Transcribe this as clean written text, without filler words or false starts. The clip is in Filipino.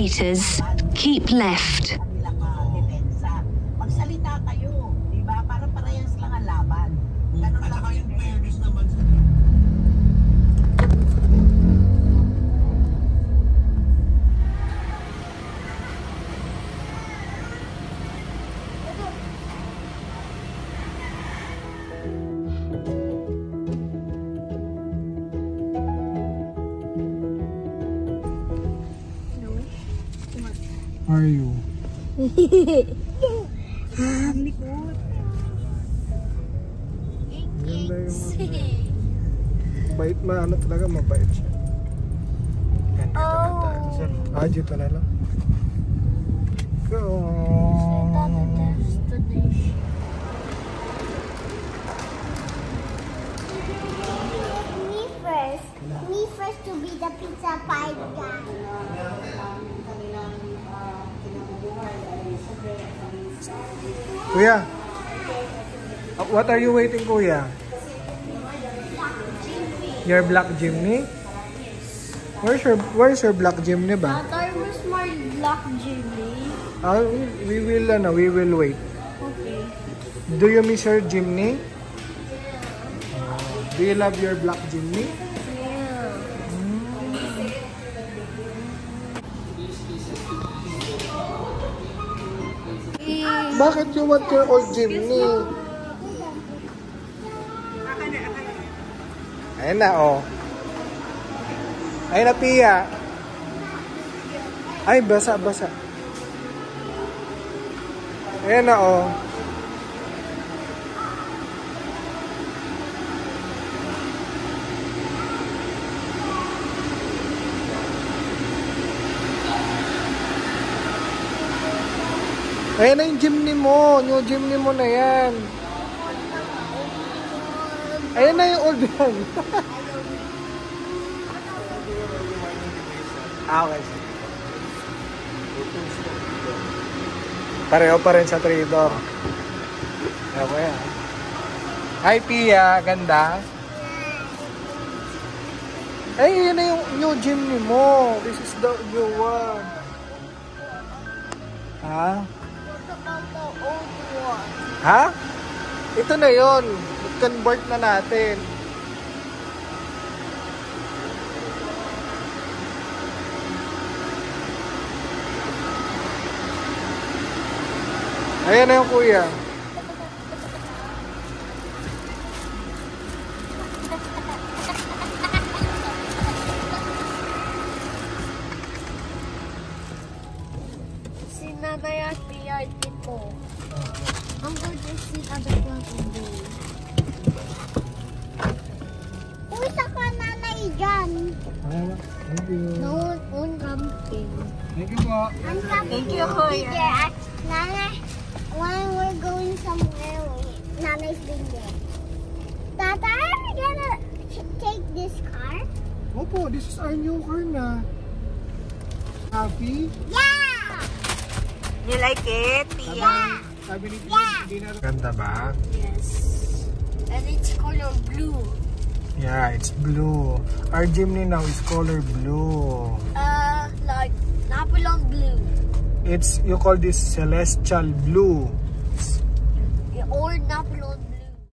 meters, keep left. Depensa. Magsalita kayo, di ba? Para parehas lang ang laban. Ganun lang yung fairness naman. Are you? Ang likod. Ganda yung bait, ano talaga, mabait siya. Yan, dito na tayo. Sir, dito na lang. Go! Me first to be the pizza pie guy. Kuya, what are you waiting, Kuya? Your black Jimny? Where's your black Jimny ba? Where's my black Jimmy? We will wait. Okay. Do you miss your Jimny? Do you love your black Jimny? Yeah. Bakit you want your old Jimny? Ayun na, oh. Ayun na, Pia. Ay, basa. Ayun na, oh. Ayan na yung Jimny mo. Yung Jimny mo na yan. Ayan na yung old yan. Okay. Pareho pa rin sa trader. Okay. Hi, Pia. Ganda. Ay, yun na yung new Jimny mo. This is the new one. Ha? Ha? Ito na yon. Convert na natin. Ayan na yung kuya. Si Nanay at PRT po. I'm going to sit at the front window. Uy, saka nanay dyan. Thank you. No one camping. Thank you po. I'm camping. Thank you, Kuya. Nanay, when we're going somewhere, Nanay's been there. Tata, are we gonna take this car? Opo, this is our new car na. Happy? Yeah! You like it, Pia? Sabi ni Pia, hindi na. Ganda ba? Yes. And it's color blue. Yeah, it's blue. Our Jimny now is color blue. Like Napoleon blue. You call this celestial blue. Or Napoleon blue.